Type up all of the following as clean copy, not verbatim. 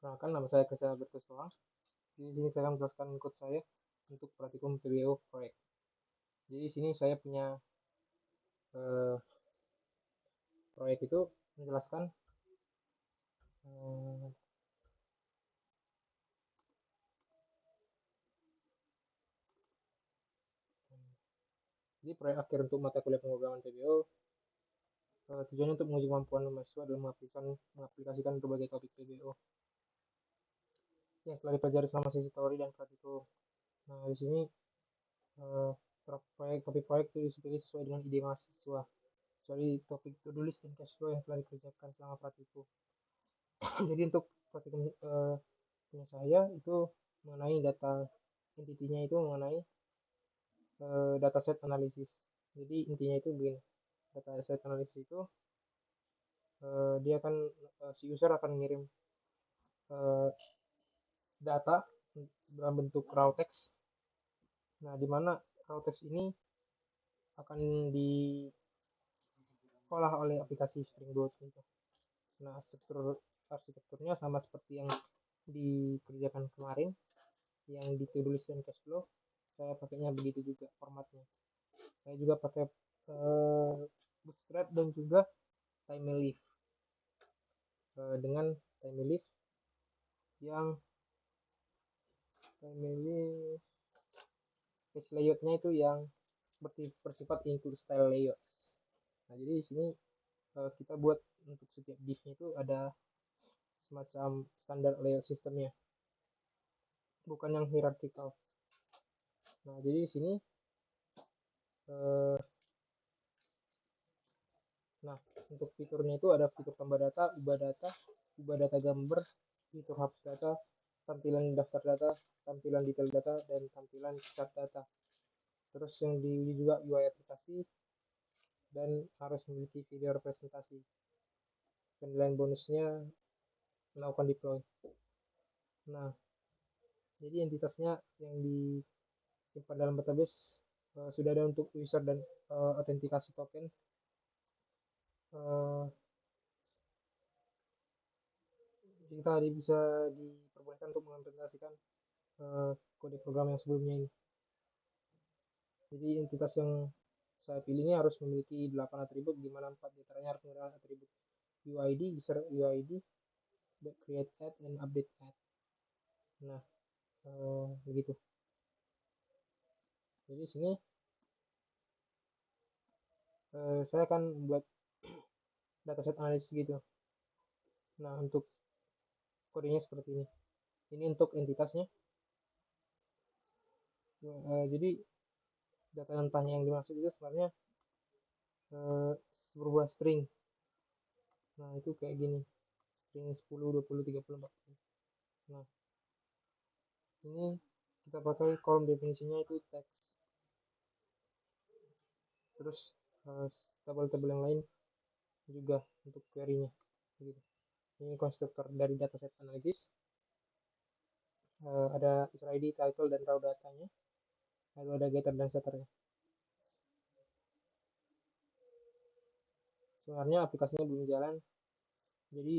Perkenalkan, nama saya Krisya Bertuswang. Di sini saya akan menjelaskan code saya untuk praktikum PBO proyek. Jadi di sini saya punya eh, proyek itu menjelaskan eh, jadi proyek akhir untuk mata kuliah pemrograman PBO tujuannya untuk menguji kemampuan mahasiswa dalam mengaplikasikan berbagai topik PBO yang telah dipelajari selama sesi teori dan praktikum. Nah, di sini eh, topik proyek itu dipilih sesuai dengan ide mahasiswa, sesuai topik to-do list dan cash flow yang telah dikerjakan selama praktikum. Jadi untuk praktikum punya saya itu mengenai data entitinya itu mengenai dataset analisis. Jadi intinya itu begini, dataset analisis itu dia akan si user akan mengirim uh, data dalam bentuk raw text. Nah, di mana raw text ini akan diolah oleh aplikasi Spring Boot gitu. Nah, arsitekturnya sama seperti yang dikerjakan kemarin, yang di to-do list dan cash flow. Saya pakainya begitu juga formatnya. Saya juga pakai Bootstrap dan juga TimeLeaf. Dengan TimeLeaf yang TimeLeaf page layoutnya itu yang bersifat include style layouts. Nah, jadi di sini kita buat untuk setiap div-nya itu ada semacam standar layout sistemnya, bukan yang hierarchical. Nah, jadi di sini nah, untuk fiturnya itu ada fitur tambah data, ubah data gambar, fitur hapus data, tampilan daftar data, tampilan detail data, dan tampilan chart data. Terus yang diuji juga UI aplikasi dan harus memiliki video representasi. Penilaian bonusnya melakukan deploy. Nah, jadi entitasnya yang disimpan dalam database sudah ada untuk user dan autentikasi token. Jadi tadi bisa diperbolehkan untuk mengimplementasikan kode program yang sebelumnya ini. Jadi entitas yang saya pilih ini harus memiliki 8 atribut, di mana 4 diantaranya harus menggunakan atribut UID, user UID, create add, dan update add. Nah, begitu. Jadi sini saya akan buat dataset analisis gitu. Nah, untuk kodenya seperti ini. Ini untuk entitasnya. Jadi data mentahnya yang dimaksud itu sebenarnya sebuah string. Nah, itu kayak gini. String 10, 20, 30, 40. Nah, ini kita pakai kolom definisinya itu text. Terus tabel-tabel yang lain juga untuk query-nya. Begitu. Ini konstruktor dari dataset analisis. Ada user ID, title, dan raw datanya. Lalu ada getter dan setternya. Sebenarnya aplikasinya belum jalan, jadi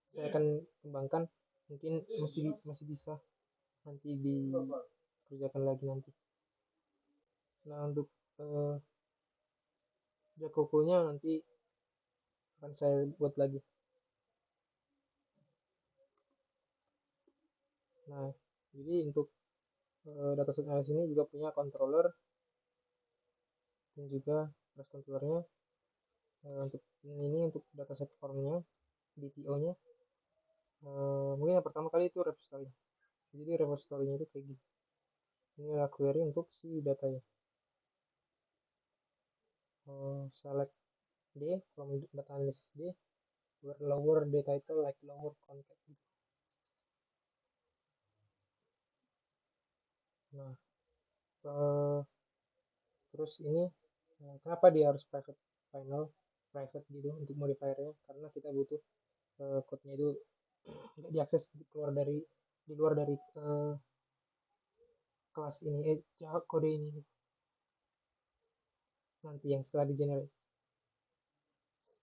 saya akan kembangkan, mungkin masih bisa nanti dikerjakan lagi nanti. Nah, untuk Jacopo-nya nanti akan saya buat lagi. Nah, jadi untuk dataset analysis ini juga punya controller dan juga class controllernya. Untuk ini untuk dataset formnya, DTO-nya. Mungkin yang pertama kali itu repository. Jadi repository-nya itu kayak gini. Ini adalah query untuk si datanya. Select D from data analysis D, where lower D title like lower concat. Nah, terus ini kenapa dia harus private gitu untuk modifiernya, karena kita butuh code-nya itu nggak diakses di luar dari kelas ini, kode ini nanti yang setelah di generate.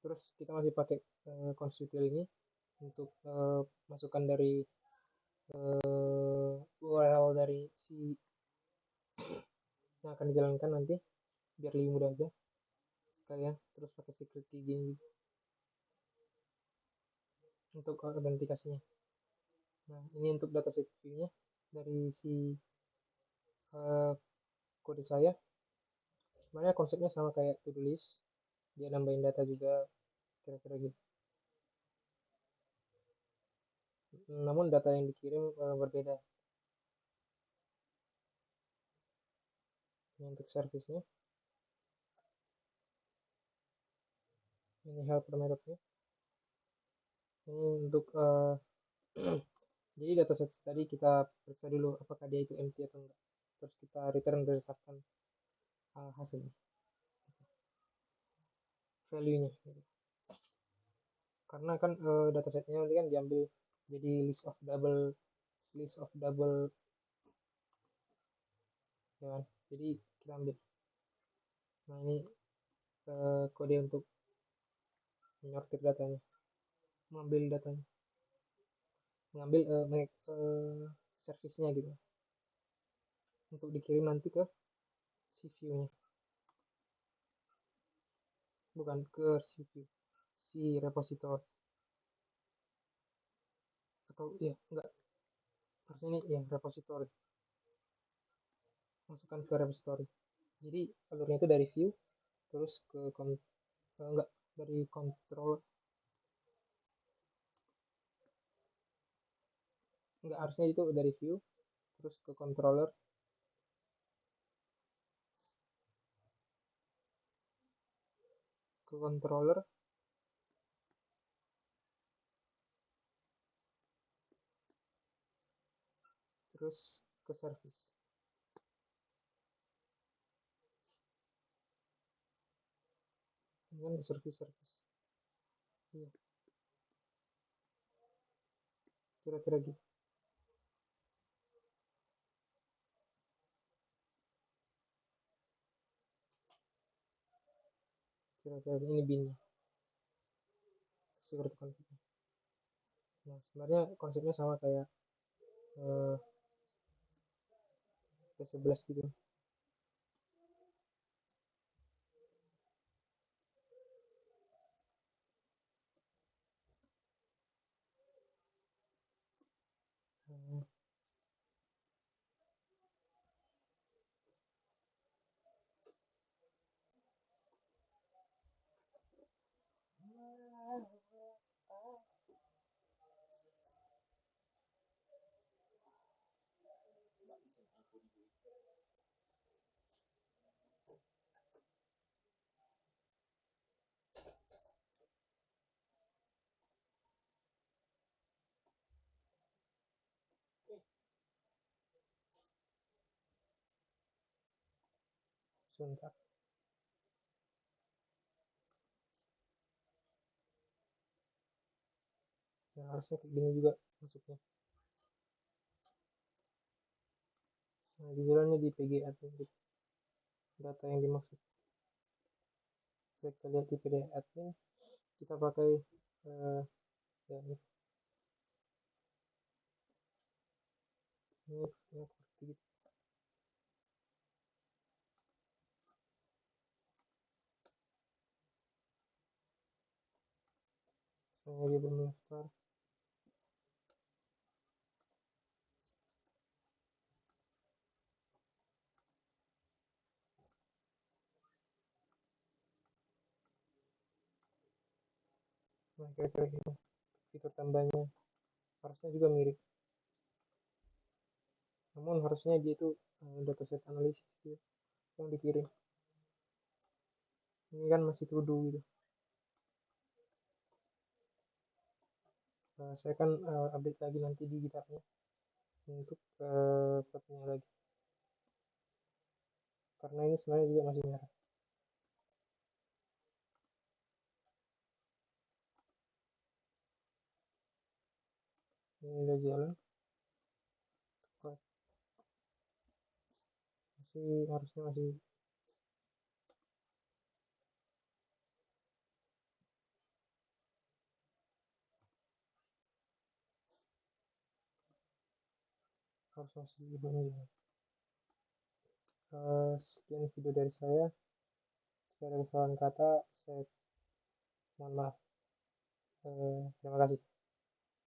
Terus kita masih pakai constructor ini untuk masukan dari URL dari si yang akan dijalankan nanti biar lebih mudah aja sekalian, terus pakai secret key gini untuk autentikasinya. Nah, ini untuk dataset view-nya dari si uh, kode saya. Sebenarnya konsepnya sama kayak to-do list, dia nambahin data juga kira-kira gitu. Namun data yang dikirim berbeda. Ini untuk service-nya, ini helper metode-nya. Ini untuk jadi dataset tadi kita periksa dulu apakah dia itu empty atau enggak. Terus kita return berdasarkan hasilnya, value-nya. Gitu. Karena kan datasetnya nanti kan diambil jadi list of double ya kan. Jadi kita ambil. Nah ini kode untuk menyortir datanya, mengambil datanya, mengambil service-nya gitu untuk dikirim nanti ke si view-nya, bukan ke si view, si repository atau ya enggak, harusnya ini ya repository, masukkan ke repository. Jadi alurnya itu dari view terus ke enggak, dari control, enggak, harusnya itu dari view terus ke controller, ke controller terus ke service. Dengan service iya, kira-kira gitu, kira-kira ini binnya secret config. Nah sebenarnya konsepnya sama kayak eh, P11 gitu. Hmm, sebentar. Nah, harusnya kayak gini juga masuknya. Nah, dijalannya di PG admin gitu, data yang dimaksud. Kita lihat di PG admin, kita pakai ya, ini seperti gitu. Misalnya dia belum daftar. Nah, kira-kira gitu. Fitur tambahnya harusnya juga mirip. Namun harusnya dia itu dataset analisis gitu yang dikirim. Ini kan masih to do gitu. Nah, saya kan update lagi nanti di GitHub-nya untuk code-nya lagi. Karena ini sebenarnya juga masih merah. Ini udah jalan. Masih harusnya masih harus masih bunyi. Sekian video dari saya. Jika ada kesalahan kata, saya mohon maaf. Terima kasih.